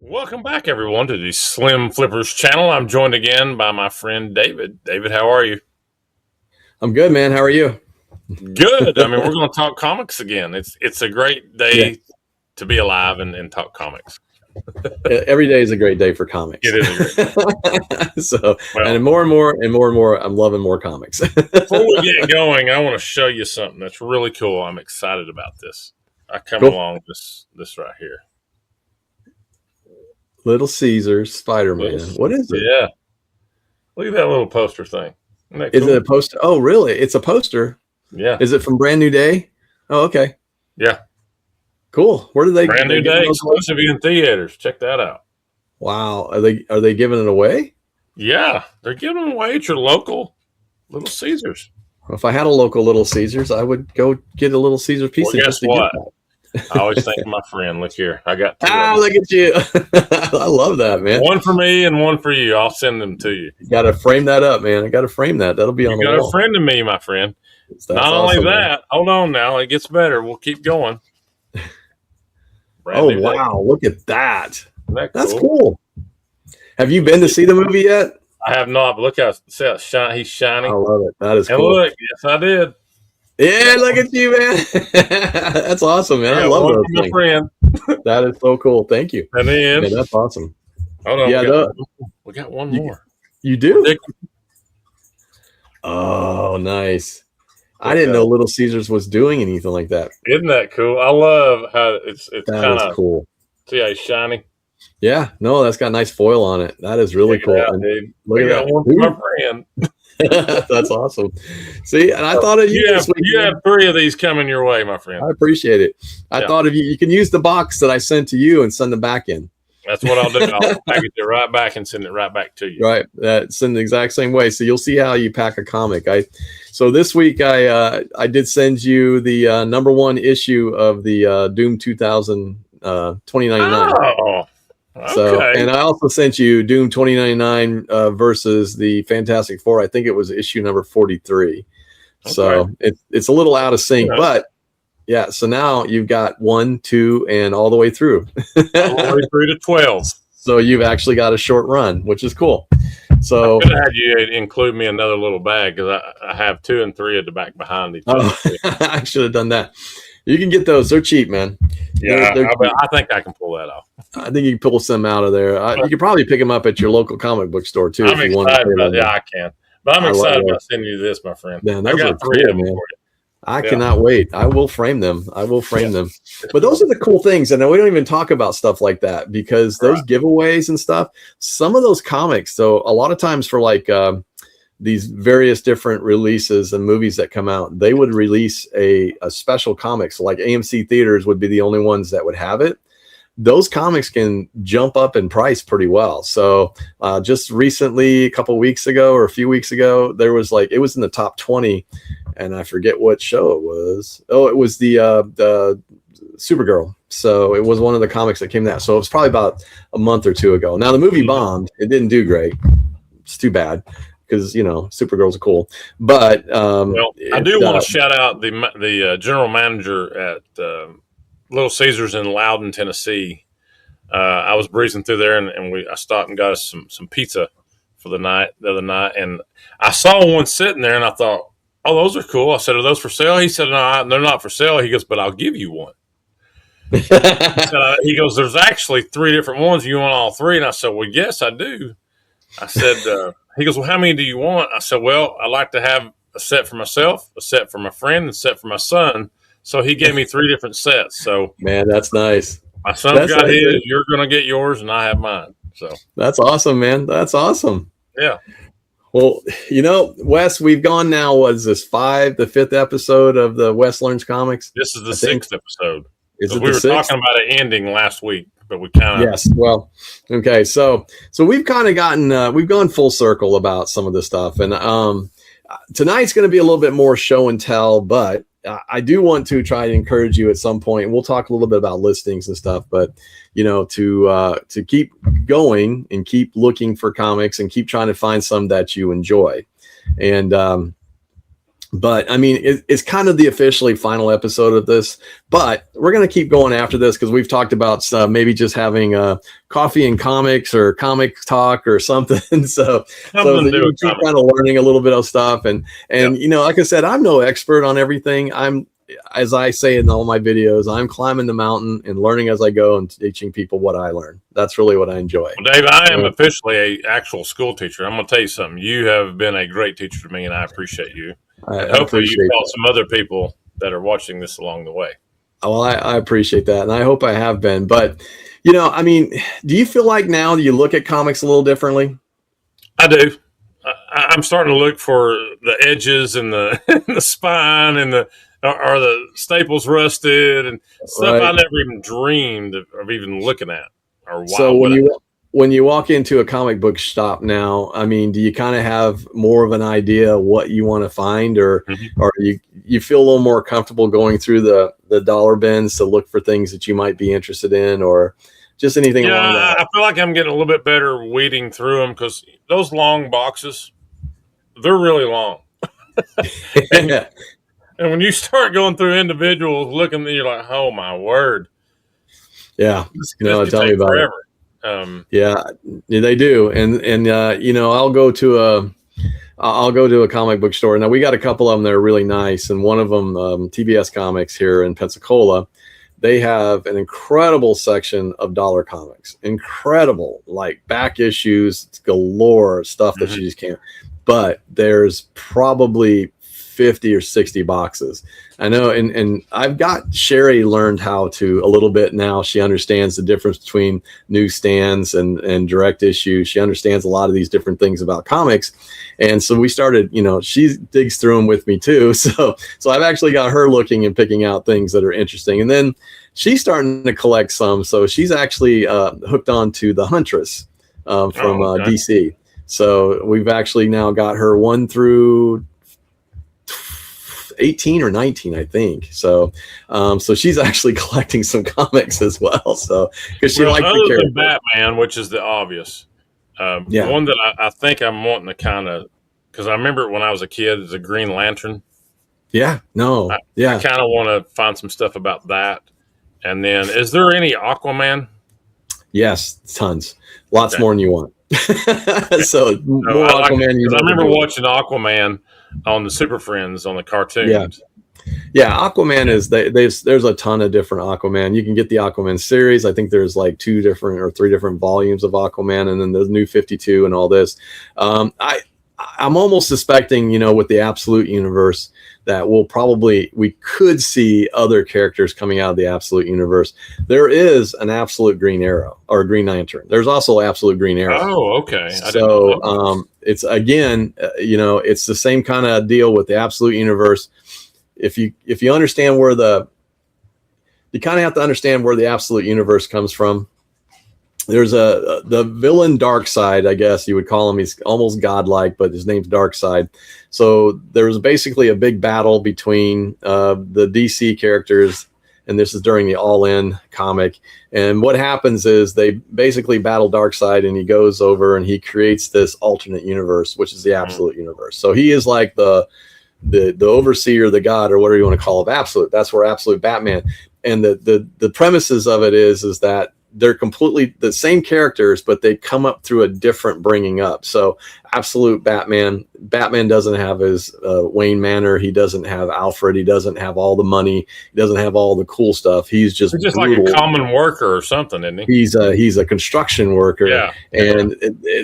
Welcome back, everyone, to the Slim Flippers channel. I'm joined again by my friend David. David, how are you? I'm good, man. How are you? Good. I mean, we're going to talk comics again. It's a great day to be alive and talk comics. Every day is a great day for comics. It is a great day. So, well, and more, I'm loving more comics. Before we get going, I want to show you something that's really cool. I'm excited about this. I come along this right here. Little Caesar Spider-Man. What is it? Yeah. Look at that little poster thing. Isn't that cool? Is it a poster? Oh, really? It's a poster. Yeah. Is it from Brand New Day? Oh, okay. Yeah. Cool. Where do they? Brand New Day exclusive in theaters. Check that out. Wow. Are they giving it away? Yeah, they're giving it away at your local Little Caesars. Well, if I had a local Little Caesars, I would go get a Little Caesar pizza. Well, guess what? I always think of my friend. Look here. I got two. Look at you. I love that, man. One for me and one for you. I'll send them to you. You got to frame that up, man. I got to frame that. That'll be on the wall. You got a friend of me, my friend. Not awesome, only that, man. Hold on now. It gets better. We'll keep going. Oh, wow. Look at that. That's cool? Cool. Have you been to see the movie yet? I have not, but look how he's shining. I love it. That is cool. And look, yes, I did. Yeah, look at you, man. That's awesome, man. I love those things. Friend. That is so cool. Thank you. And then that's awesome. Hold on, yeah, we got one more. You do? Oh, nice. I didn't know Little Caesars was doing anything like that. Isn't that cool? I love how it's kind of cool. See how he's shiny? Yeah, no, that's got nice foil on it. That is really cool. Look at that one for my friend. That's awesome. See, and I thought of you. You have 3 of these coming your way, my friend. I appreciate it. I thought of you. You can use the box that I sent to you and send them back in. That's what I'll do. I'll package it right back and send it right back to you. Right. That's in the exact same way. So you'll see how you pack a comic. So this week I did send you the #1 issue of the Doom 2000 2099. Oh. Okay. So, and I also sent you Doom 2099 versus the Fantastic Four. I think it was issue number 43. Okay. So it's a little out of sync, but yeah. So now you've got 1, 2, and all the way through. All the way through to 12. So you've actually got a short run, which is cool. So I could have had you include me another little bag because I have 2 and 3 at the back behind each other. I should have done that. You can get those. They're cheap, man. Yeah, I think I can pull that off. I think you can pull some out of there. You could probably pick them up at your local comic book store too. I'm excited about I can. But I'm excited about sending you this, my friend. Man, those are 3 of them for you. I cannot wait. I will frame them. But those are the cool things. And we don't even talk about stuff like that because those giveaways and stuff, some of those comics, though, a lot of times for like these various different releases and movies that come out, they would release a special comic. So like AMC theaters would be the only ones that would have it. Those comics can jump up in price pretty well. So just recently, a couple weeks ago or a few weeks ago, there was it was in the top 20, and I forget what show it was. Oh, it was the Supergirl. So it was one of the comics that came out. So it was probably about a month or 2 ago. Now the movie bombed. It didn't do great. It's too bad because Supergirls are cool. But I do want to shout out the general manager at Little Caesars in Loudon, Tennessee. I was breezing through there, and I stopped and got us some pizza for the other night, and I saw one sitting there, and I thought, "Oh, those are cool." I said, "Are those for sale?" He said, "No, they're not for sale." He goes, "But I'll give you one." He goes, "There's actually 3 different ones. You want all 3?" And I said, "Well, yes, I do." I said, he goes, "Well, how many do you want?" I said, "Well, I like to have a set for myself, a set for my friend, and a set for my son." So he gave me 3 different sets. So man, that's nice. My son's got his. You're going to get yours, and I have mine. So that's awesome, man. That's awesome. Yeah. Well, Wes, we've gone now. What is this? The 5th episode of the Wes Learns Comics. This is the 6th episode. We were talking about it ending last week, but we kind of Well, okay. So we've kind of gotten we've gone full circle about some of this stuff, and tonight's going to be a little bit more show and tell, but I do want to try to encourage you at some point. We'll talk a little bit about listings and stuff, but to keep going and keep looking for comics and keep trying to find some that you enjoy. And But I mean, it's kind of the officially final episode of this, but we're going to keep going after this because we've talked about maybe just having coffee and comics or comic talk or something. so that you can keep kind of learning a little bit of stuff. And you know, like I said, I'm no expert on everything. As I say in all my videos, I'm climbing the mountain and learning as I go and teaching people what I learn. That's really what I enjoy. Well, Dave, I am officially a actual school teacher. I'm going to tell you something. You have been a great teacher to me, and I appreciate you. And hopefully you taught some other people that are watching this along the way. Well, I appreciate that, and I hope I have been. But, you know, I mean, do you feel like now you look at comics a little differently? I do. I'm starting to look for the edges and the the spine and are the staples rusted and stuff I never even dreamed of even looking at. Or so when you walk into a comic book shop now, I mean, do you kind of have more of an idea what you want to find, or or you feel a little more comfortable going through the dollar bins to look for things that you might be interested in, or just anything along that? I feel like I'm getting a little bit better weeding through them because those long boxes, they're really long. And when you start going through individuals looking, you're like, oh my word. Yeah. Tell me about forever. It. Yeah, they do. And you know, I'll go to a comic book store. Now we got a couple of them that are really nice. And one of them, TBS Comics here in Pensacola, they have an incredible section of dollar comics, incredible, like back issues galore, stuff that you just can't, but there's probably 50 or 60 boxes. I know. And I've got Sherry learned how to a little bit now. She understands the difference between newsstands and direct issue. She understands a lot of these different things about comics. And so we started, you know, she digs through them with me too. So I've actually got her looking and picking out things that are interesting. And then she's starting to collect some. So she's actually hooked on to The Huntress from DC. So we've actually now got her 1 through 18 or 19, I think. So she's actually collecting some comics as well. So because she likes the character. Batman, which is the obvious. The one that I think I'm wanting to kind of, because I remember when I was a kid, it's a Green Lantern. I kind of want to find some stuff about that. And then, is there any Aquaman? Yes, tons, lots more than you want. So more Aquaman. Because I remember watching Aquaman on the Super Friends on the cartoons. Yeah, Aquaman is there's a ton of different Aquaman. You can get the Aquaman series. I think there's like 2 different or 3 different volumes of Aquaman, and then the New 52 and all this. I'm almost suspecting, you know, with the Absolute Universe that we could see other characters coming out of the Absolute Universe. There is an Absolute Green Arrow or Green Lantern. There's also Absolute Green Arrow. Oh, okay. So it's again, you know, it's the same kind of deal with the Absolute Universe. If you understand you kind of have to understand where the Absolute Universe comes from. There's the villain Darkseid, I guess you would call him. He's almost godlike, but his name's Darkseid. So there was basically a big battle between the DC characters, and this is during the All In comic. And what happens is they basically battle Darkseid, and he goes over and he creates this alternate universe, which is the Absolute Universe. So he is like the overseer, the god, or whatever you want to call it, Absolute. That's where Absolute Batman. And the premises of it is that they're completely the same characters, but they come up through a different bringing up. So Absolute Batman doesn't have his Wayne Manor. He doesn't have Alfred. He doesn't have all the money. He doesn't have all the cool stuff. He's just like a common worker or something, isn't he? He's a construction worker. Yeah. And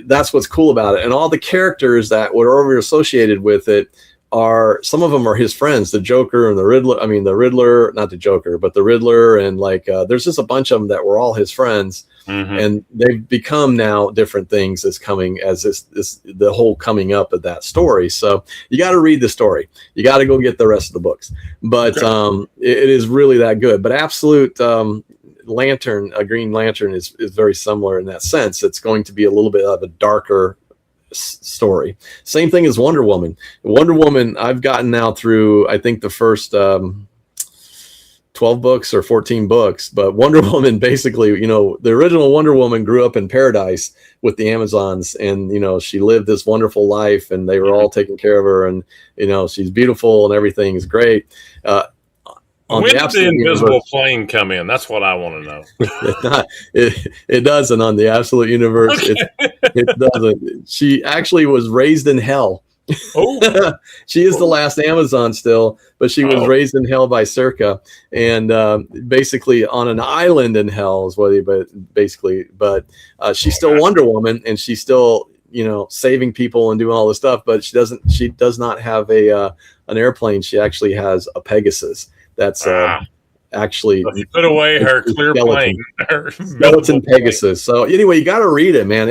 that's what's cool about it. And all the characters that were associated with it some of them are his friends, the Joker and the Riddler. I mean, the Riddler, not the Joker, but the Riddler. And there's just a bunch of them that were all his friends. And they've become now different things the whole coming up of that story. So you got to read the story. You got to go get the rest of the books, but it is really that good. But Absolute Lantern, a Green Lantern is very similar in that sense. It's going to be a little bit of a darker story. Same thing as Wonder Woman. I've gotten now through, I think, the first 12 books or 14 books, but Wonder Woman basically, the original Wonder Woman grew up in paradise with the Amazons, and she lived this wonderful life, and they were all taking care of her, and she's beautiful and everything is great. When did the invisible plane come in? That's what I want to know. It doesn't on the Absolute Universe. Okay. It doesn't. She actually was raised in hell. Oh. She is the last Amazon still, but she was raised in hell by Circa, and basically on an island in hell is what but she's still Wonder Woman, and she's still saving people and doing all this stuff, but she does not have an airplane. She actually has a Pegasus. That's actually you put away her clear plane, her skeleton Pegasus. So anyway, you got to read it, man.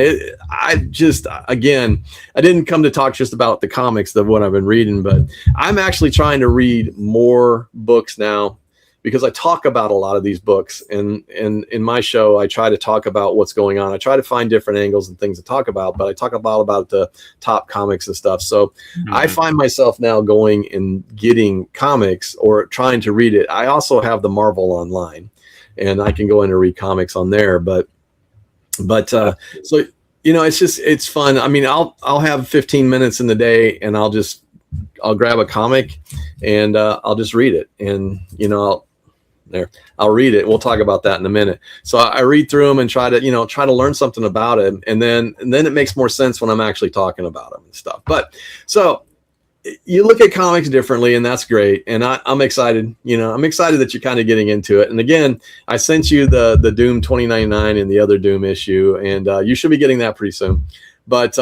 I didn't come to talk just about the comics of what I've been reading, but I'm actually trying to read more books now, because I talk about a lot of these books, and in my show, I try to talk about what's going on. I try to find different angles and things to talk about, but I talk about the top comics and stuff. So I find myself now going and getting comics or trying to read it. I also have the Marvel online, and I can go in and read comics on there. But so it's fun. I mean, I'll have 15 minutes in the day, and I'll grab a comic, and I'll just read it, and I'll read it. We'll talk about that in a minute. So I read through them and try to learn something about it, and then it makes more sense when I'm actually talking about them and stuff. But so you look at comics differently, and that's great. And I'm excited. I'm excited that you're kind of getting into it. And again, I sent you the Doom 2099 and the other Doom issue, and you should be getting that pretty soon. But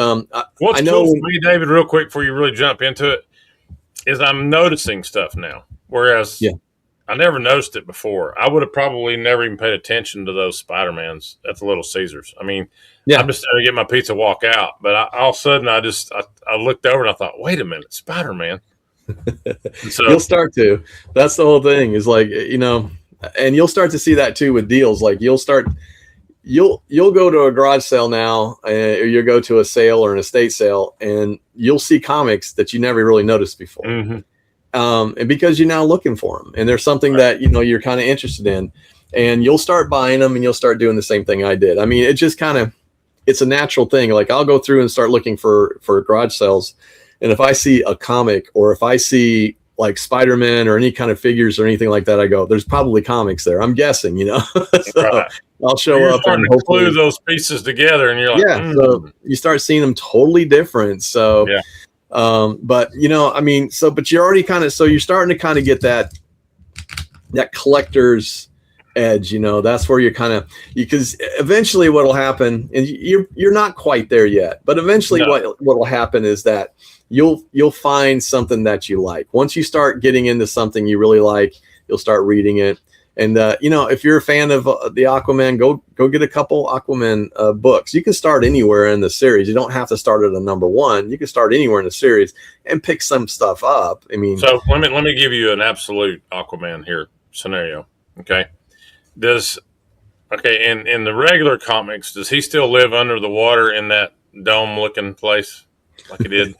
what's cool for me, David, real quick before you really jump into it, is I'm noticing stuff now, whereas I never noticed it before. I would have probably never even paid attention to those Spider-Mans at the Little Caesars. I mean, I'm just there to get my pizza, walk out. But all of a sudden, I looked over and I thought, wait a minute, Spider-Man. So you'll start to. That's the whole thing. Is like, and you'll start to see that too with deals. Like you'll go to a garage sale now, or you'll go to a sale or an estate sale, and you'll see comics that you never really noticed before. Mm-hmm. And because you're now looking for them, and there's something that you're kind of interested in, and you'll start buying them, and you'll start doing the same thing I did. I mean, it just it's a natural thing. Like I'll go through and start looking for garage sales, and if I see a comic, or if I see like Spider-Man or any kind of figures or anything like that, I go, there's probably comics there. I'm guessing, so right. I'll show up and hopefully glue those pieces together, and you're like, So you start seeing them totally different. So but but you're already you're starting to kind of get that collector's edge. That's where you're because eventually what'll happen, and you're not quite there yet, but eventually what'll happen is that you'll find something that you like. Once you start getting into something you really like, you'll start reading it. And if you're a fan of the Aquaman, go get a couple Aquaman books. You can start anywhere in the series. You don't have to start at a number one. You can start anywhere in the series and pick some stuff up. I mean, so let me give you an absolute Aquaman here scenario. Okay, in the regular comics, does he still live under the water in that dome looking place like he did?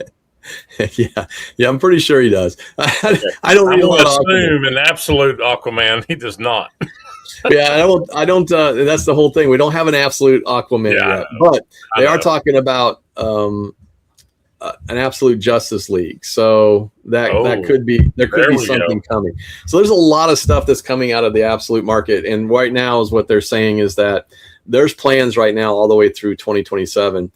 Yeah, I'm pretty sure he does. I don't read a lot of assume in absolute Aquaman he does not. I don't. That's the whole thing. We don't have an absolute Aquaman yet, but they are talking about an absolute Justice League. So that could be something coming. So there's a lot of stuff that's coming out of the absolute market, and right now is what they're saying is that there's plans right now all the way through 2027.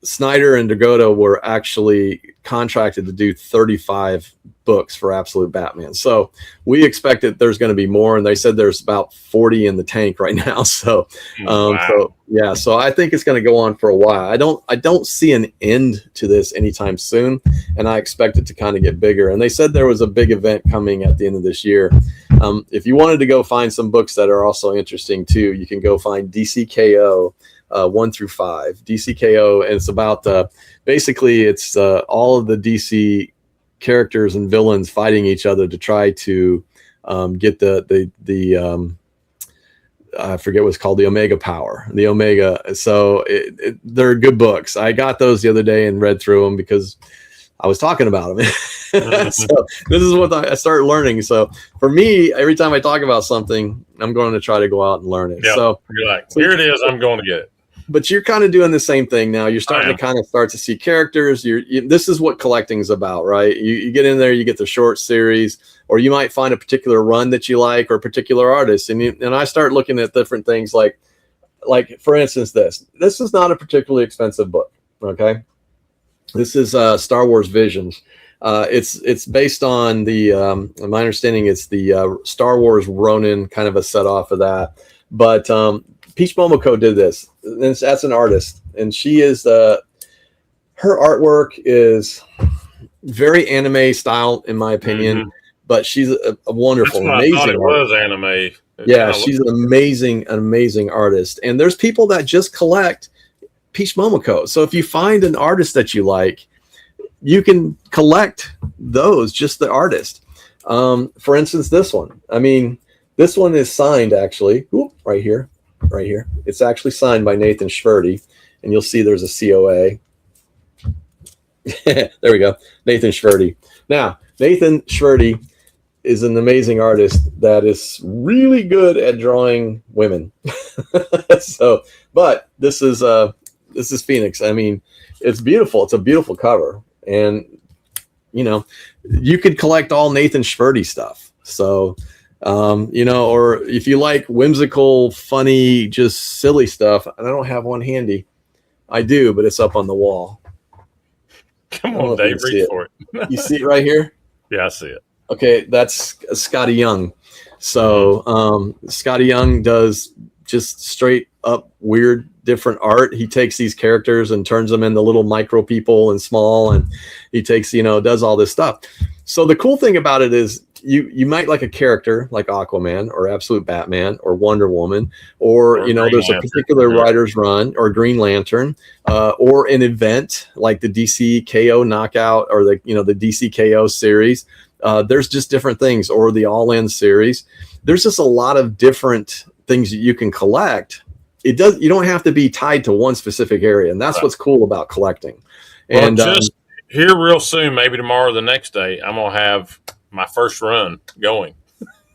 Snyder and Dakota were actually contracted to do 35 books for Absolute Batman. So we expect that there's going to be more, and they said there's about 40 in the tank right now. So, so I think it's going to go on for a while. I don't see an end to this anytime soon, and I expect it to kind of get bigger. And they said there was a big event coming at the end of this year. If you wanted to go find some books that are also interesting too, you can go find DCKO 1 through 5, DCKO, and it's about basically it's all of the DC characters and villains fighting each other to try to get the I forget what's called, the Omega power, the Omega. So they're good books. I got those the other day and read through them because I was talking about them. So this is what I started learning. So for me, every time I talk about something, I'm going to try to go out and learn it. Yep. So you're like, here it is. I'm going to get it. But you're kind of doing the same thing now. You're starting to kind of start to see characters. This is what collecting is about, right? You get in there, you get the short series, or you might find a particular run that you like or a particular artist. And I start looking at different things like for instance, this is not a particularly expensive book. Okay. This is Star Wars Visions. It's based on my understanding, it's the Star Wars Ronin, kind of a set off of that. But Peach Momoko did this. That's an artist, and she is her artwork is very anime style, in my opinion. But she's a wonderful, amazing. I thought it was anime. Yeah, she's an amazing artist. And there's people that just collect Peach Momoko. So if you find an artist that you like, you can collect those, just the artist. For instance, this one. I mean, this one is signed actually. Ooh, right here. It's actually signed by Nathan Schwerty, and you'll see there's a COA. There we go. Nathan Schwerty. Now, Nathan Schwerty is an amazing artist that is really good at drawing women. But this is Phoenix. I mean, it's beautiful. It's a beautiful cover. And, you could collect all Nathan Schwerty stuff. So, or if you like whimsical, funny, just silly stuff, and I don't have one handy. I do, but it's up on the wall. Come on, Dave, reach for it. You see it right here? Yeah, I see it. Okay, that's Scotty Young. So Scotty Young does just straight up weird, different art. He takes these characters and turns them into little micro people and small, and he takes, does all this stuff. So the cool thing about it is you might like a character like Aquaman or Absolute Batman or Wonder Woman, or there's a particular writer's run or Green Lantern, or an event like the DC KO Knockout or the DC KO series. There's just different things, or the All In series. There's just a lot of different things that you can collect. You don't have to be tied to one specific area, and that's what's cool about collecting. Well, and just here real soon, maybe tomorrow or the next day, I'm gonna have my first run going.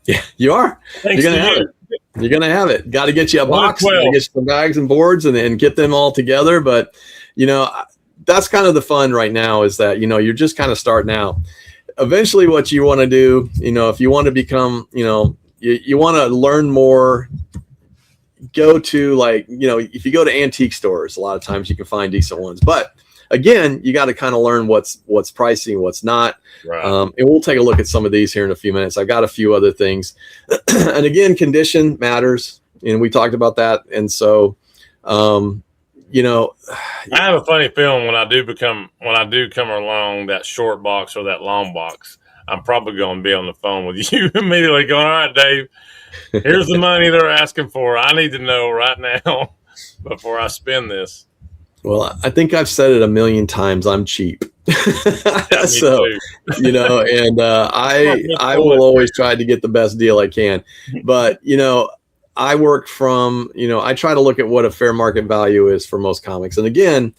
Yeah, you are. You're gonna have it. You're gonna have it. Got to get you a box, get you some bags and boards, and get them all together. But that's kind of the fun right now, is that you're just kind of starting out. Eventually, what you want to do, if you want to become, you want to learn more, go to if you go to antique stores, a lot of times you can find decent ones. But again, you got to kind of learn what's pricey and what's not. Right. And we'll take a look at some of these here in a few minutes. I got a few other things. And again, condition matters. We talked about that. And so, I have a funny feeling when I do come along that short box or that long box, I'm probably going to be on the phone with you immediately going, all right, Dave, here's the money they're asking for. I need to know right now before I spend this. Well, I think I've said it a million times. I'm cheap. Yeah, so, and I will always try to get the best deal I can. But, I work from, I try to look at what a fair market value is for most comics. And again,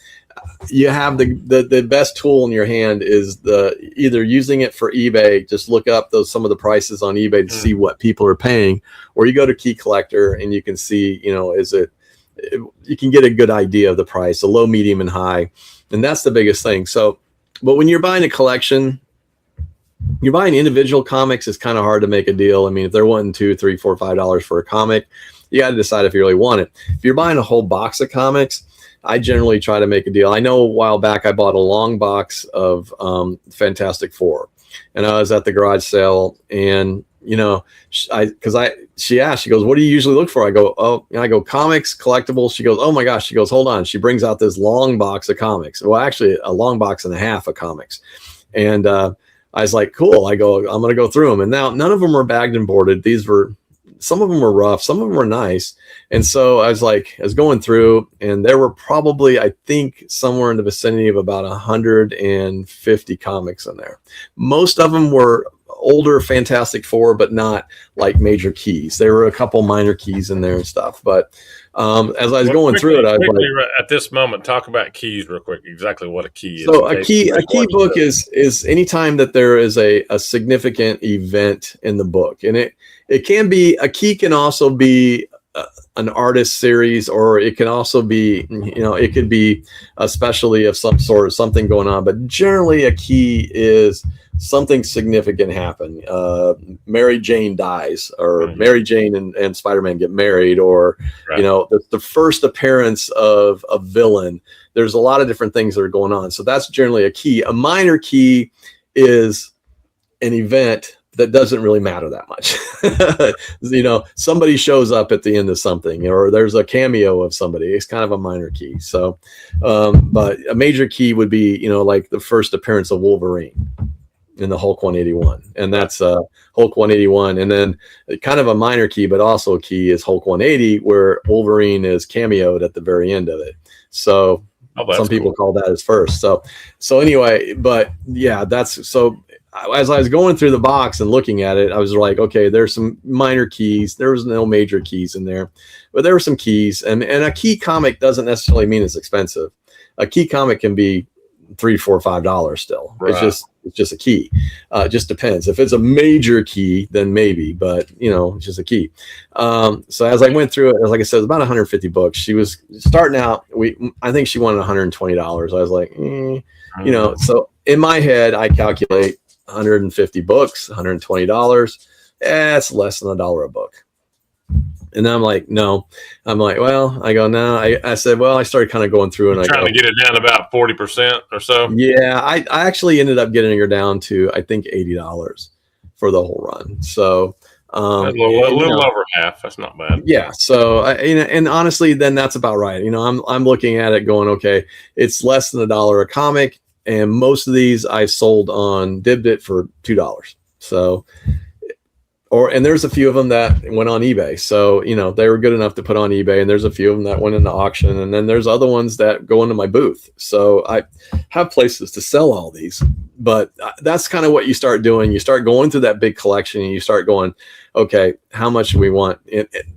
you have the best tool in your hand is either using it for eBay, just look up some of the prices on eBay to see what people are paying, or you go to Key Collector and you can see, you can get a good idea of the price, a low, medium, and high. And that's the biggest thing. So, but when you're buying a collection, you're buying individual comics, it's kind of hard to make a deal. I mean, if they're wanting $2, $3, $4, $5 for a comic, you got to decide if you really want it. If you're buying a whole box of comics, I generally try to make a deal. I know a while back I bought a long box of Fantastic Four, and I was at the garage sale, and she asked, she goes, "What do you usually look for?" I go, "Comics, collectibles." She goes, "Oh my gosh." She goes, "Hold on." She brings out this long box of comics. Well, actually a long box and a half of comics. And I was like, cool. I go, I'm going to go through them. And now none of them were bagged and boarded. Some of them were rough. Some of them were nice. And so I was going through, and there were probably, I think, somewhere in the vicinity of about 150 comics in there. Most of them were older Fantastic Four, but not like major keys. There were a couple minor keys in there and stuff. But As I was going through it, I was like, at this moment, talk about keys real quick. Exactly what a key is. So a key book is anytime that there is a significant event in the book, and it can be a key, can also be an artist series, or it can also be, it could be a specialty of some sort, something going on. But generally, a key is something significant happen. Mary Jane dies, or Mary Jane and Spider-Man get married, or the first appearance of a villain. There's a lot of different things that are going on. So that's generally a key. A minor key is an event that doesn't really matter that much. Somebody shows up at the end of something, or there's a cameo of somebody. It's kind of a minor key. So, but a major key would be, like the first appearance of Wolverine in the Hulk 181, and that's Hulk 181. And then kind of a minor key, but also a key, is Hulk 180, where Wolverine is cameoed at the very end of it. So some people call that as first. So anyway, but yeah, that's so. As I was going through the box and looking at it, I was like, okay, there's some minor keys. There was no major keys in there, but there were some keys. And a key comic doesn't necessarily mean it's expensive. A key comic can be $3, $4, $5 still. Right. It's just a key. It just depends. If it's a major key, then maybe, but it's just a key. So as I went through it, like I said, it was about 150 books. She was starting out. I think she wanted $120. I was like, so in my head, I calculate 150 books, $120. It's less than $1 a book. And I'm like, no. I'm like, well, I go, no. I said, well, I started kind of going through, and trying to get it down to about 40% or so. Yeah, I actually ended up getting her down to, I think, $80 for the whole run. So a little over half. That's not bad. Yeah. So and honestly, then that's about right. I'm looking at it going, okay, it's less than $1 a comic, and most of these I sold on Dibdit for $2. So. And there's a few of them that went on eBay. So, they were good enough to put on eBay, and there's a few of them that went into auction, and then there's other ones that go into my booth. So I have places to sell all these, but that's kind of what you start doing. You start going through that big collection, and you start going, okay, how much do we want?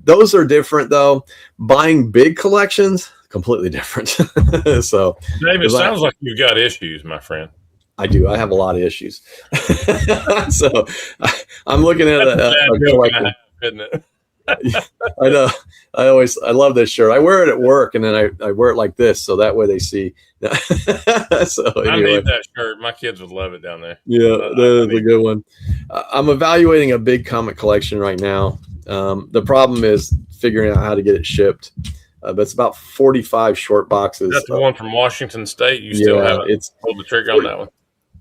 Those are different though. Buying big collections, completely different. So David, sounds like you've got issues, my friend. I do. I have a lot of issues. So I'm looking at a collection. Isn't it? I know. I love this shirt. I wear it at work, and then I wear it like this, so that way they see. So anyway. I need that shirt. My kids would love it down there. Yeah, that is a good one. I'm evaluating a big comic collection right now. The problem is figuring out how to get it shipped. But it's about 45 short boxes. That's the one from Washington State. You still haven't pulled the trigger on that one.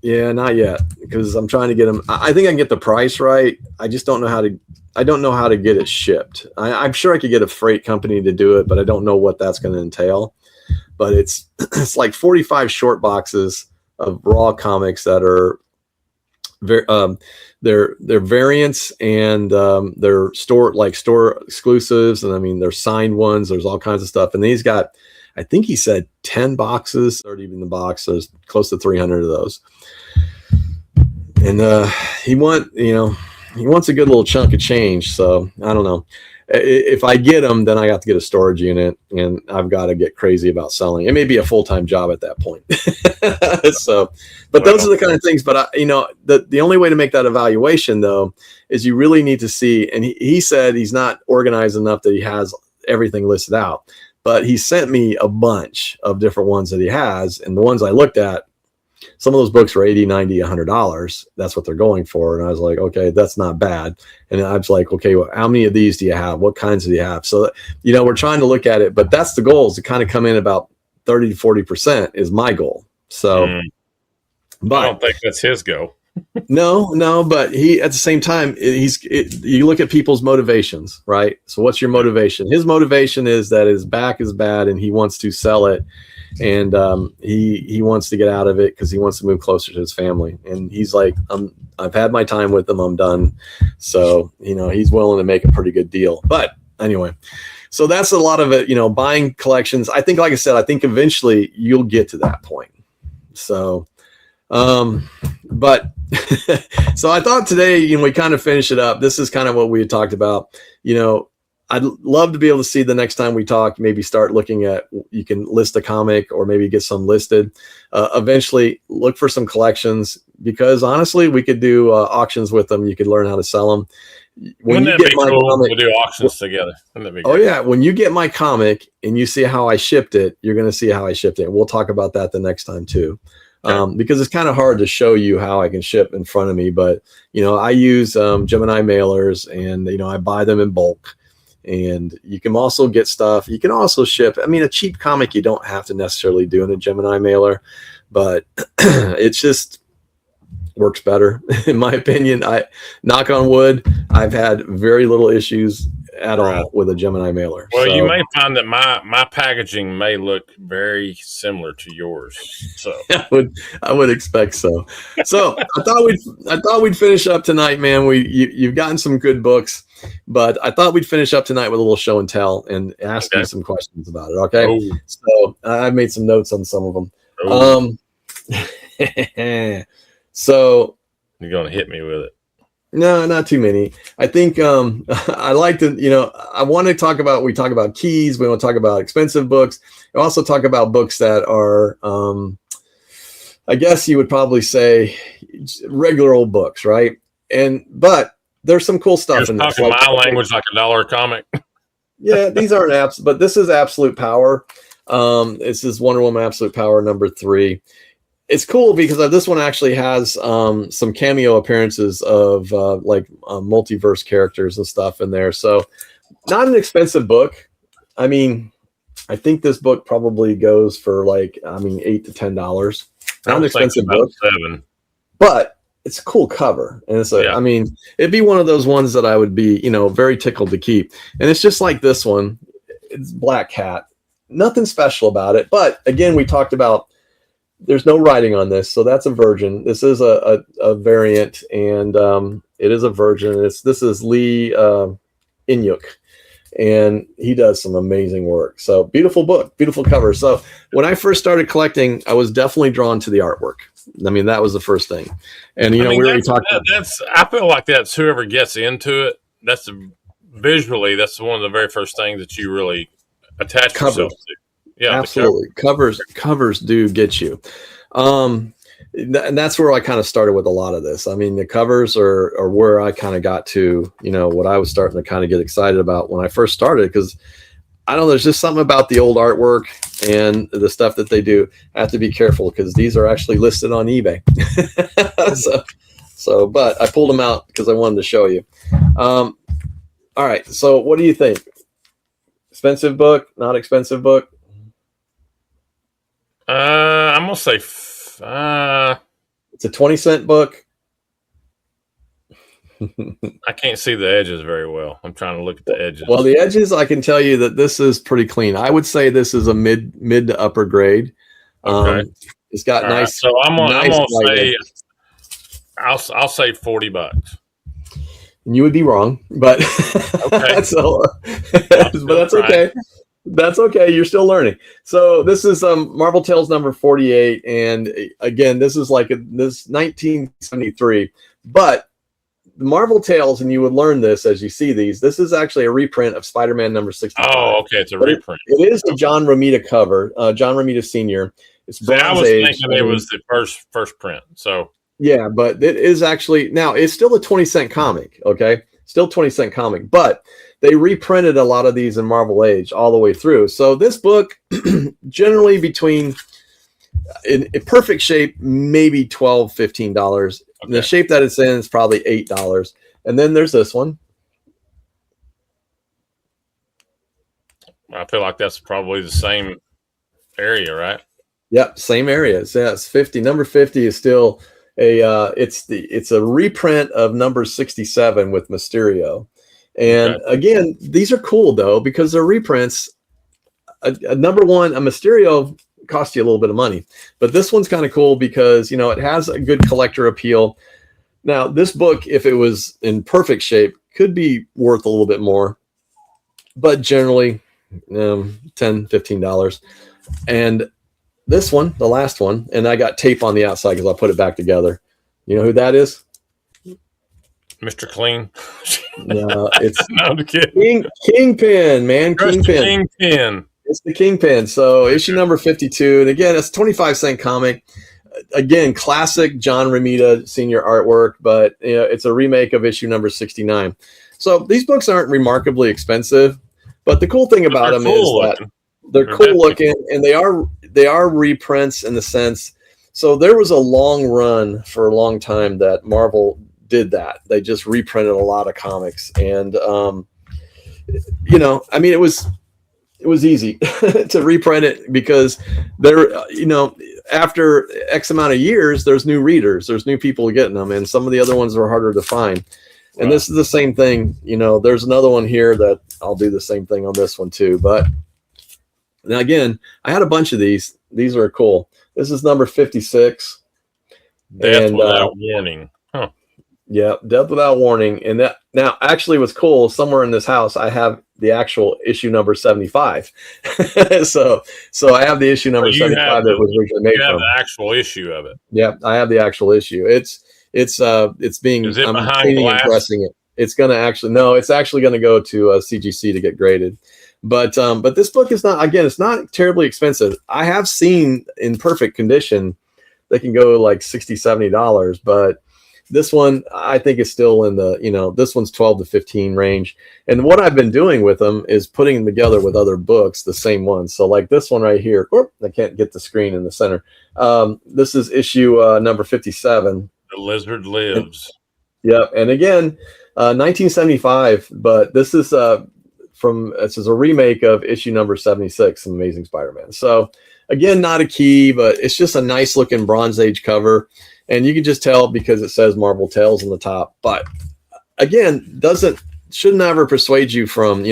Yeah, not yet, because I'm trying to get them. I think I can get the price right. I just don't know how to. I don't know how to get it shipped. I'm sure I could get a freight company to do it, but I don't know what that's going to entail. But it's like 45 short boxes of raw comics that are they're variants, and they're store exclusives, and I mean they're signed ones. There's all kinds of stuff, and these got, I think he said 10 boxes, 30 in the box. There's close to 300 of those. And he wants a good little chunk of change. So I don't know. If I get them, then I got to get a storage unit, and I've got to get crazy about selling. It may be a full-time job at that point. So, but those are the kind of things. But the only way to make that evaluation though is you really need to see. And he said he's not organized enough that he has everything listed out. But he sent me a bunch of different ones that he has. And the ones I looked at, some of those books were $80, $90, $100. That's what they're going for. And I was like, okay, that's not bad. And I was like, okay, well, how many of these do you have? What kinds do you have? So, we're trying to look at it, but that's the goal, is to kind of come in about 30 to 40% is my goal. So, but I don't think that's his goal. No, but he, at the same time, you look at people's motivations, right? So what's your motivation? His motivation is that his back is bad and he wants to sell it, and he wants to get out of it because he wants to move closer to his family. And he's like, I've had my time with them, I'm done. So he's willing to make a pretty good deal. But anyway, so that's a lot of it. Buying collections. I think, like I said, I think eventually you'll get to that point. So. But so I thought today, we kind of finish it up. This is kind of what we had talked about. I'd love to be able to see the next time we talk, maybe start looking at, you can list a comic or maybe get some listed. Eventually look for some collections, because honestly, we could do auctions with them. You could learn how to sell them. Wouldn't that be cool to do auctions together? Wouldn't that be great? Oh yeah. When you get my comic and you see how I shipped it, you're going to see how I shipped it. We'll talk about that the next time too. Okay. Because it's kind of hard to show you how I can ship in front of me, but I use Gemini mailers, and I buy them in bulk. And you can also get stuff. You can also ship. I mean, a cheap comic you don't have to necessarily do in a Gemini mailer, but it just works better, in my opinion. I knock on wood, I've had very little issues at all with a Gemini mailer. Well, you may find that my packaging may look very similar to yours. So I would expect so. So I thought we'd finish up tonight, man. You've gotten some good books, but I thought we'd finish up tonight with a little show and tell and ask you some questions about it. Okay. Oh. So I made some notes on some of them. Oh. So you're gonna hit me with it. No, not too many. I think I like to, I want to talk about, we talk about keys. We want to talk about expensive books. We also talk about books that are, I guess you would probably say regular old books, right? But there's some cool stuff in this. Talking my language like $1 a comic. Yeah, these aren't apps, but this is Absolute Power. This is Wonder Woman Absolute Power #3. It's cool because this one actually has some cameo appearances of multiverse characters and stuff in there. So not an expensive book. I mean, I think this book probably goes for $8 to $10. Not an expensive book, $7. but it's a cool cover. And it's it'd be one of those ones that I would be, very tickled to keep. And it's just like this one. It's Black Cat. Nothing special about it. But again, we talked about, there's no writing on this, so that's a virgin. This is a variant, and it is a virgin. This is Lee Inyuk, and he does some amazing work. So beautiful book, beautiful cover. So when I first started collecting, I was definitely drawn to the artwork. I mean, that was the first thing. And we already talked about that's. I feel like that's whoever gets into it. That's visually. That's one of the very first things that you really attach yourself to. Yeah, absolutely. Covers do get you. And that's where I kind of started with a lot of this. I mean, the covers are where I kind of got to, what I was starting to kind of get excited about when I first started, because I don't know, there's just something about the old artwork and the stuff that they do. I have to be careful because these are actually listed on eBay. But I pulled them out because I wanted to show you. All right. So what do you think? Expensive book, not expensive book? I'm gonna say it's a 20-cent book. I can't see the edges very well. I'm trying to look at the edges. Well, the edges, I can tell you that this is pretty clean. I would say this is a mid to upper grade. Okay. It's got nice. Right. So I'm gonna say I'll say $40. You would be wrong, but okay. But that's okay. That's okay. You're still learning. So this is Marvel Tales #48, and again, this is this 1973. But the Marvel Tales, and you would learn this as you see these. This is actually a reprint of Spider-Man #65. Oh, okay, it's a reprint. It is a John Romita cover. John Romita Sr. It's Bronze I was Age, thinking it was the first print. So yeah, but it is actually now it's still a 20-cent comic. Okay, still 20-cent comic, but they reprinted a lot of these in Marvel Age all the way through. So this book, generally between in perfect shape, maybe $12, $15. Okay. The shape that it's in is probably $8. And then there's this one. I feel like that's probably the same area, right? Yep, same area. So yeah, it's 50. Number 50 is still it's a reprint of number 67 with Mysterio. And again, these are cool though, because they're reprints. Number one, a Mysterio cost you a little bit of money, but this one's kind of cool because, it has a good collector appeal. Now, this book, if it was in perfect shape, could be worth a little bit more, but generally $10, $15. And this one, the last one, and I got tape on the outside because I'll put it back together. You know who that is? Mr. Clean. No, it's no, I'm kidding. Kingpin, man. Kingpin. Kingpin. It's the Kingpin. So issue number 52. And again, it's a 25-cent comic. Again, classic John Romita senior artwork, but it's a remake of issue number 69. So these books aren't remarkably expensive, but the cool thing about them is that they're cool looking, and they are reprints in the sense. So there was a long run for a long time that Marvel did that. They just reprinted a lot of comics, and I mean, it was easy to reprint it because after X amount of years, there's new readers, there's new people getting them, and some of the other ones are harder to find. And this is the same thing. There's another one here that I'll do the same thing on this one too. But now again, I had a bunch of these. These are cool. This is number 56. Death Without Warning. Huh. Yeah, Death Without Warning. And that now actually was cool. Somewhere in this house, I have the actual issue number 75. so I have the issue number 75 that was originally made. You have the actual issue of it. Yeah, I have the actual issue. It's being, is it I'm behind cleaning glass? And pressing it. It's going to actually, no, it's actually going to go to CGC to get graded. But this book is not, again, it's not terribly expensive. I have seen in perfect condition, they can go like $60, $70, but this one I think is still in the, this one's 12 to 15 range. And what I've been doing with them is putting them together with other books, the same ones. So like this one right here, I can't get the screen in the center. This is issue number 57. The Lizard Lives. And again, 1975, but this is this is a remake of issue number 76, Amazing Spider-Man. So again, not a key, but it's just a nice looking Bronze Age cover, and you can just tell because it says Marvel Tales on the top. But again, should never persuade you from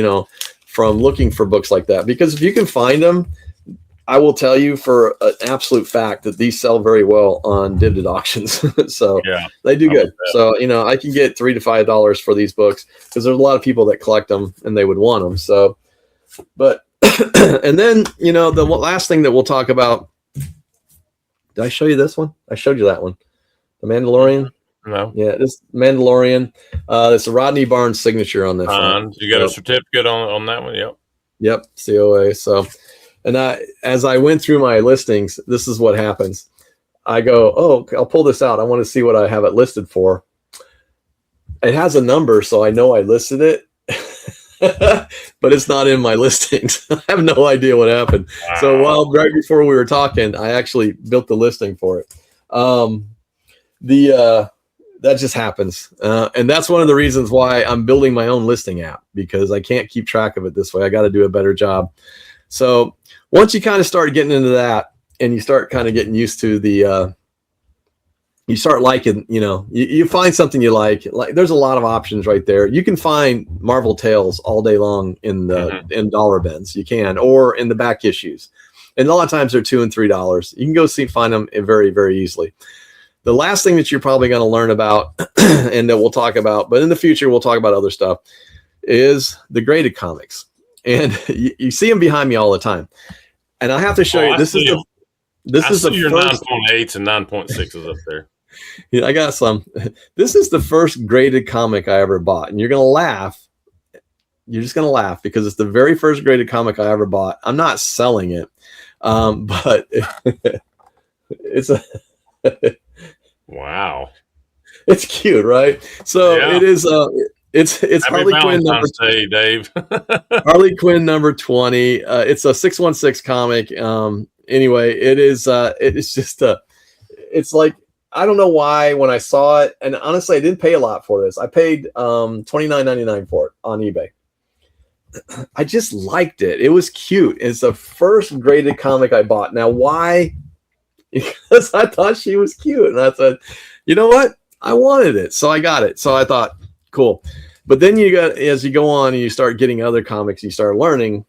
looking for books like that, because if you can find them, I will tell you for an absolute fact that these sell very well on Dibdit auctions. So yeah, they do good. So, I can get $3 to $5 for these books because there's a lot of people that collect them and they would want them. So, but, and then, the last thing that we'll talk about, did I show you this one? I showed you that one. The Mandalorian. No. Yeah, this Mandalorian. It's a Rodney Barnes signature on this. You got a certificate on that one? Yep. Yep. COA. So, and as I went through my listings, this is what happens. I go, I'll pull this out. I want to see what I have it listed for. It has a number, so I know I listed it, but it's not in my listings. I have no idea what happened. Wow. So right before we were talking, I actually built the listing for it. That just happens. And that's one of the reasons why I'm building my own listing app, because I can't keep track of it this way. I got to do a better job. So once you kind of start getting into that and you start kind of getting used to you start liking, you find something you like there's a lot of options right there. You can find Marvel Tales all day long in dollar bins. You can, or in the back issues. And a lot of times they're $2 and $3. You can go find them very, very easily. The last thing that you're probably going to learn about and that we'll talk about, but in the future, we'll talk about other stuff, is the graded comics. And you see them behind me all the time. And I have to show you, this is your 9.8s and 9.6s up there. Yeah, I got some. This is the first graded comic I ever bought. And you're going to laugh. You're just going to laugh because it's the very first graded comic I ever bought. I'm not selling it. But it's a wow. It's cute, right? So yeah. It is it's Happy Harley Quinn number Day, Dave. Harley Quinn number 20. It's a 616 comic. Anyway, it is it's just it's like, I don't know why when I saw it, and honestly I didn't pay a lot for this. I paid $29.99 for it on eBay. I just liked it. It was cute. It's the first graded comic I bought. Now why? Because I thought she was cute, and I thought, you know what? I wanted it, so I got it. So I thought, cool. But then as you go on and you start getting other comics, you start learning.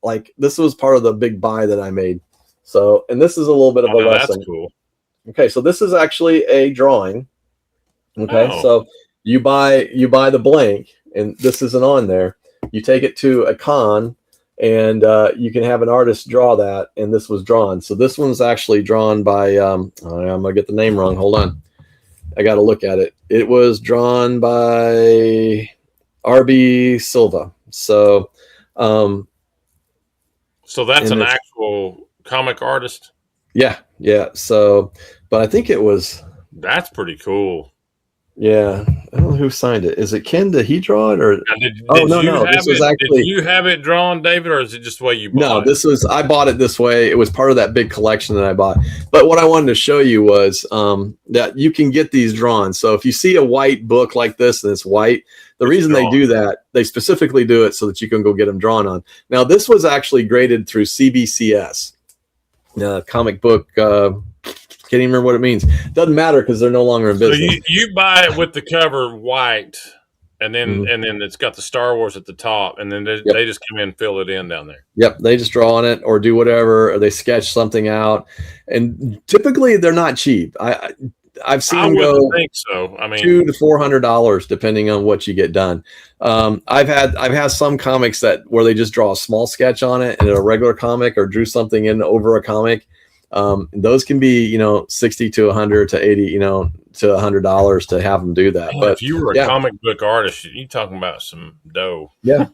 Like, this was part of the big buy that I made. So, and this is a little bit of a lesson. That's cool. Okay, so this is actually a drawing. Okay, so you buy the blank, and this isn't on there. You take it to a con, and you can have an artist draw that, and this was drawn. So this one's actually drawn by I'm gonna get the name wrong. Hold on. I got to look at it. It was drawn by R.B. Silva. So, so that's an actual comic artist. Yeah. So, but I think it was. That's pretty cool. Yeah, I don't know who signed it. Is it Ken? Did he draw it, or? Did you have it drawn, David, or is it just the way you bought it? No, this was, I bought it this way. It was part of that big collection that I bought. But what I wanted to show you was that you can get these drawn. So if you see a white book like this and it's white, the reason they do that, they specifically do it so that you can go get them drawn on. Now, this was actually graded through CBCS, comic book. Can't even remember what it means. Doesn't matter because they're no longer in business. So you buy it with the cover white, and then it's got the Star Wars at the top, and then they just come in and fill it in down there. Yep, they just draw on it or do whatever, or they sketch something out, and typically they're not cheap. I've seen them go. Think so. I mean, $200 to $400 depending on what you get done. I've had some comics where they just draw a small sketch on it in a regular comic, or drew something in over a comic. Those can be, $60 to $100 to $80, to $100 to have them do that. But if you were a comic book artist, you're talking about some dough. Yeah.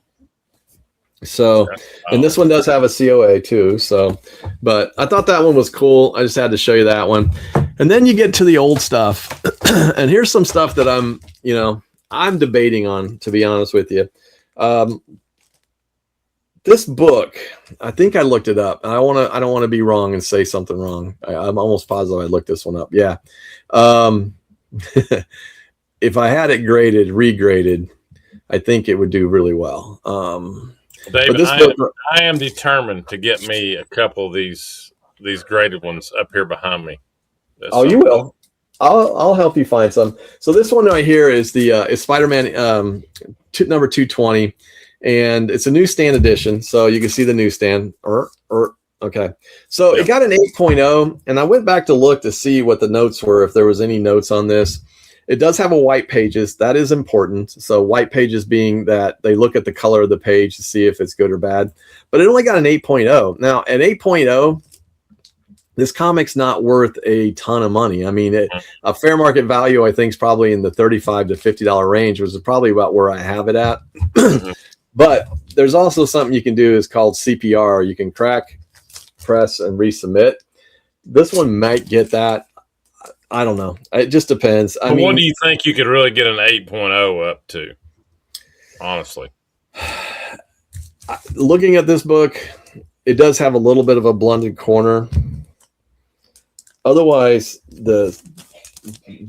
So, and this one does have a COA too. So, but I thought that one was cool. I just had to show you that one. And then you get to the old stuff, and here's some stuff that I'm debating on, to be honest with you. This book, I think I looked it up. I don't want to be wrong and say something wrong. I'm almost positive I looked this one up. Yeah. If I had it regraded, I think it would do really well. David, I am determined to get me a couple of these graded ones up here behind me. You will. I'll help you find some. So this one right here is is Spider-Man number 220. And it's a newsstand edition, so you can see the newsstand. Okay. So it got an 8.0, and I went back to look to see what the notes were, if there was any notes on this. It does have a white pages. That is important. So white pages being that they look at the color of the page to see if it's good or bad. But it only got an 8.0. Now, an 8.0, this comic's not worth a ton of money. I mean, a fair market value, I think, is probably in the $35 to $50 range, which is probably about where I have it at. But there's also something you can do is called CPR. You can crack, press, and resubmit. This one might get that. I don't know. It just depends. I mean, what do you think you could really get an 8.0 up to? Honestly. Looking at this book, it does have a little bit of a blended corner. Otherwise,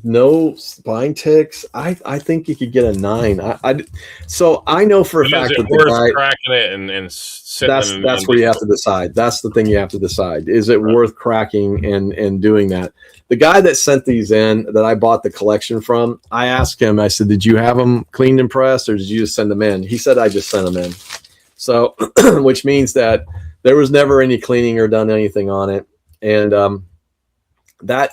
no spine ticks. I think you could get a 9. So I know for a fact that the guy cracking it and sitting that's where you have to decide. That's the thing you have to decide. Is it worth cracking and doing that? The guy that sent these in that I bought the collection from, I asked him, I said, did you have them cleaned and pressed, or did you just send them in? He said, I just sent them in. So, which means that there was never any cleaning or done anything on it. And that,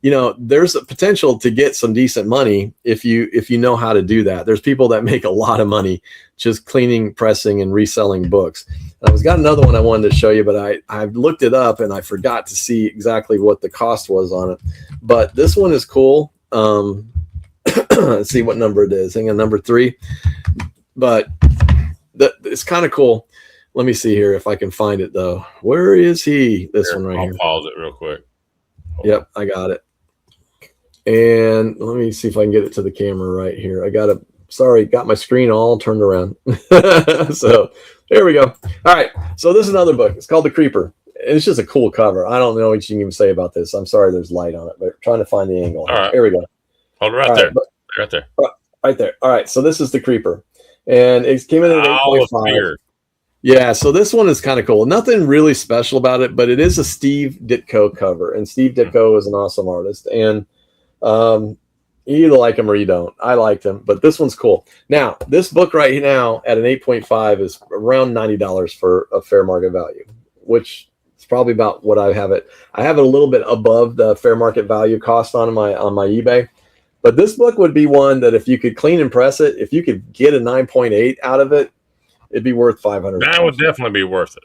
there's a potential to get some decent money if you know how to do that. There's people that make a lot of money just cleaning, pressing, and reselling books. And I've got another one I wanted to show you, but I've looked it up and I forgot to see exactly what the cost was on it. But this one is cool. Let's see what number it is. Hang on, number 3. But it's kind of cool. Let me see here if I can find it though. Where is he? This one right here. I'll pause it real quick. Yep, I got it. And let me see if I can get it to the camera right here. Got my screen all turned around. So there we go. All right. So this is another book. It's called The Creeper. It's just a cool cover. I don't know what you can even say about this. I'm sorry there's light on it, but I'm trying to find the angle. All right. Here we go. Hold it right there. Right there. Right there. All right. So this is The Creeper. And it came in at 8.5. Yeah, so this one is kind of cool. Nothing really special about it, but it is a Steve Ditko cover, and Steve Ditko is an awesome artist. And you either like him or you don't. I liked him, but this one's cool. Now, this book right now at an 8.5 is around $90 for a fair market value, which is probably about what I have it. I have it a little bit above the fair market value cost on my eBay. But this book would be one that if you could clean and press it, if you could get a 9.8 out of it, it'd be worth $500. That would definitely be worth it.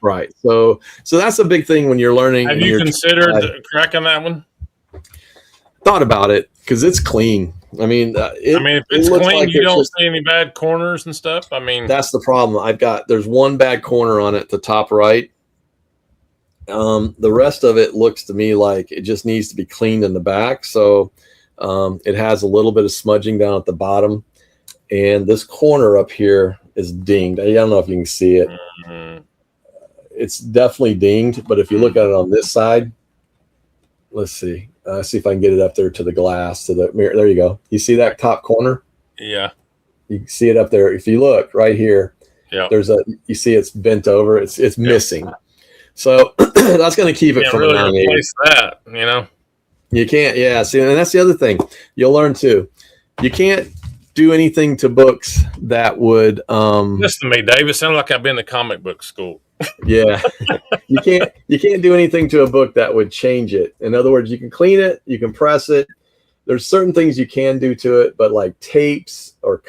Right. So that's a big thing when you're learning. Have you considered cracking that one? Thought about it. because it's clean. I mean, if it's clean, like you don't see any bad corners and stuff. I mean, that's the problem. There's one bad corner on it, the top right. The rest of it looks to me like it just needs to be cleaned in the back. So it has a little bit of smudging down at the bottom, and this corner up here is dinged. I don't know if you can see it. Mm-hmm. It's definitely dinged, but if you look at it on this side, let's see. See if I can get it up there to the glass, to the mirror. There you go. You see that top corner? Yeah. You can see it up there. If you look right here, you see it's bent over. It's missing. So that's going to keep it from really replace that, You can't, yeah. See, and that's the other thing you'll learn too. You can't do anything to books that would. Listen to me, Dave. It sounded like I've been to comic book school. Yeah, you can't do anything to a book that would change it. In other words, you can clean it, you can press it. There's certain things you can do to it, but like tapes or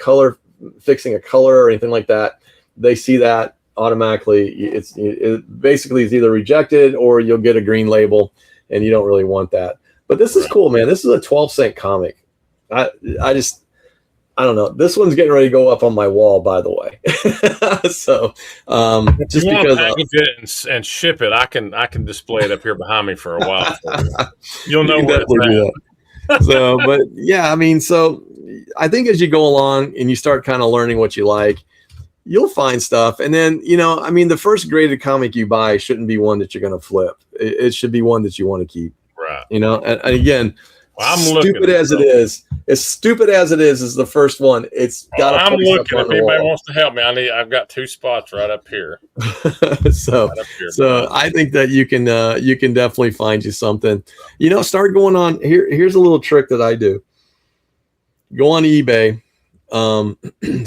fixing a color or anything like that, they see that automatically. It basically is either rejected or you'll get a green label, and you don't really want that. But this is cool, man. This is a 12-cent comic. I don't know. This one's getting ready to go up on my wall, by the way. So, just because package it and ship it, I can display it up here behind me for a while. You'll know where it's at. So, but yeah, I mean, so I think as you go along and you start kind of learning what you like, you'll find stuff. And then, the first graded comic you buy shouldn't be one that you're going to flip. It should be one that you want to keep. Right. And again, stupid as it is the first one. It's got. I'm looking. If anybody wants to help me, I've got 2 spots right up here. So I think that you can definitely find you something. Start going on here. Here's a little trick that I do. Go on eBay,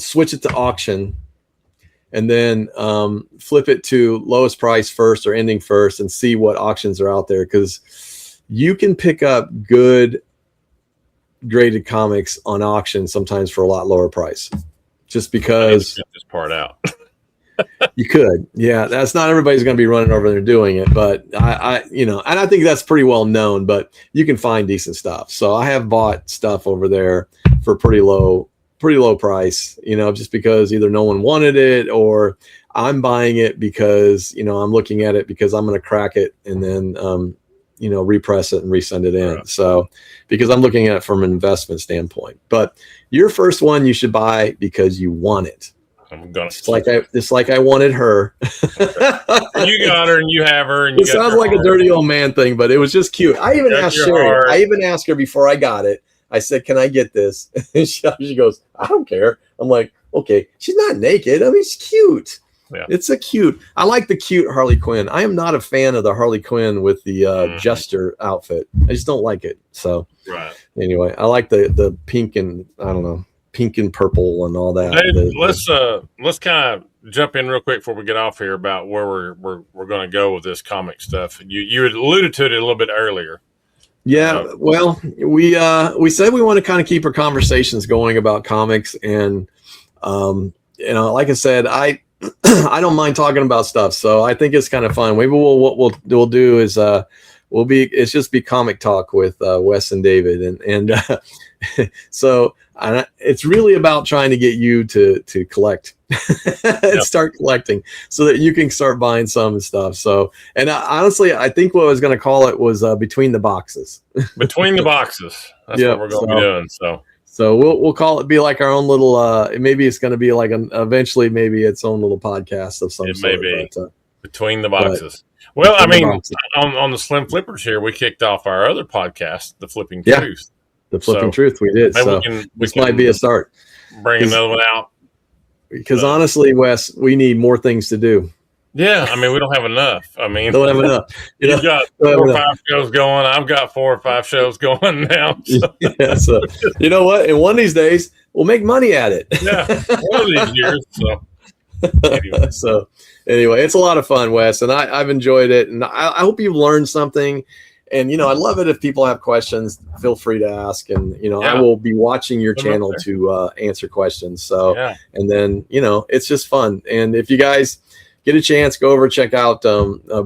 switch it to auction, and then flip it to lowest price first or ending first, and see what auctions are out there, because you can pick up good graded comics on auction sometimes for a lot lower price, just because this part out. You could. Yeah. That's not everybody's going to be running over there doing it, but and I think that's pretty well known, but you can find decent stuff. So I have bought stuff over there for pretty low price, just because either no one wanted it or I'm buying it because, I'm looking at it because I'm going to crack it and then, repress it and resend it in. Right. So, because I'm looking at it from an investment standpoint, but your first one you should buy because you want it. Just like I wanted her. You got her and you have her. And it sounds like a dirty old man thing, but it was just cute. I even asked Sherry. I even asked her before I got it. I said, "Can I get this?" And she goes, "I don't care." I'm like, "Okay." She's not naked. I mean, she's cute. Yeah. It's a cute. I like the cute Harley Quinn. I am not a fan of the Harley Quinn with the jester outfit. I just don't like it. So anyway, I like the pink and pink and purple and all that. Hey, let's kind of jump in real quick before we get off here about where we're going to go with this comic stuff. You had alluded to it a little bit earlier. Yeah, well, we said we want to kind of keep our conversations going about comics, and like I said, I don't mind talking about stuff, so I think it's kind of fun. Maybe what we'll do is it's just be comic talk with Wes and David, and so it's really about trying to get you to collect and start collecting so that you can start buying some and stuff. So, and honestly, I think what I was going to call it was between the boxes. Between the boxes. That's what we're going to be doing. So we'll call it, be like our own little, maybe it's going to be like eventually maybe its own little podcast of some sort. It may be between the boxes. Well, I mean, on the Slim Flippers here, we kicked off our other podcast, The Flipping Truth. The Flipping Truth, we did. So this might be a start. Bring another one out. Because honestly, Wes, we need more things to do. Yeah, I mean, we don't have enough. I mean, don't have enough. You've got 4 or 5 shows going. I've got 4 or 5 shows going now. So. Yeah, so you know what? And one of these days, we'll make money at it. Yeah, one of these years. So anyway, it's a lot of fun, Wes, and I've enjoyed it, and I hope you've learned something. And I love it if people have questions. Feel free to ask, and I will be watching your channel to answer questions. So, and then it's just fun. And if you guys get a chance, go over check out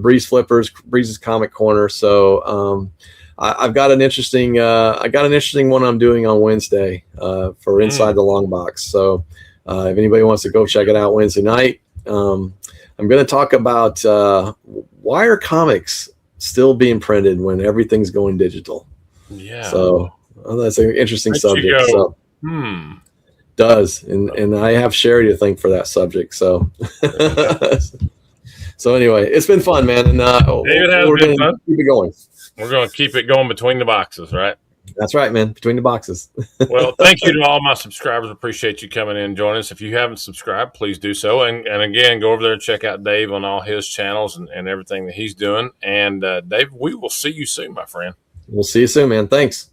Breeze Flippers, Breeze's Comic Corner. So I've got an interesting one I'm doing on Wednesday for Inside the Long Box. So if anybody wants to go check it out Wednesday night, I'm going to talk about why are comics still being printed when everything's going digital. Yeah. So that's an interesting subject. So, does and I have Sherry to thank for that subject. So so anyway, it's been fun, man. And we're going to keep it going. We're going to keep it going between the boxes, right? That's right, man. Between the boxes. Well, thank you to all my subscribers. Appreciate you coming in and joining us. If you haven't subscribed, please do so. And again, go over there and check out Dave on all his channels and everything that he's doing. And Dave, we will see you soon, my friend. We'll see you soon, man. Thanks.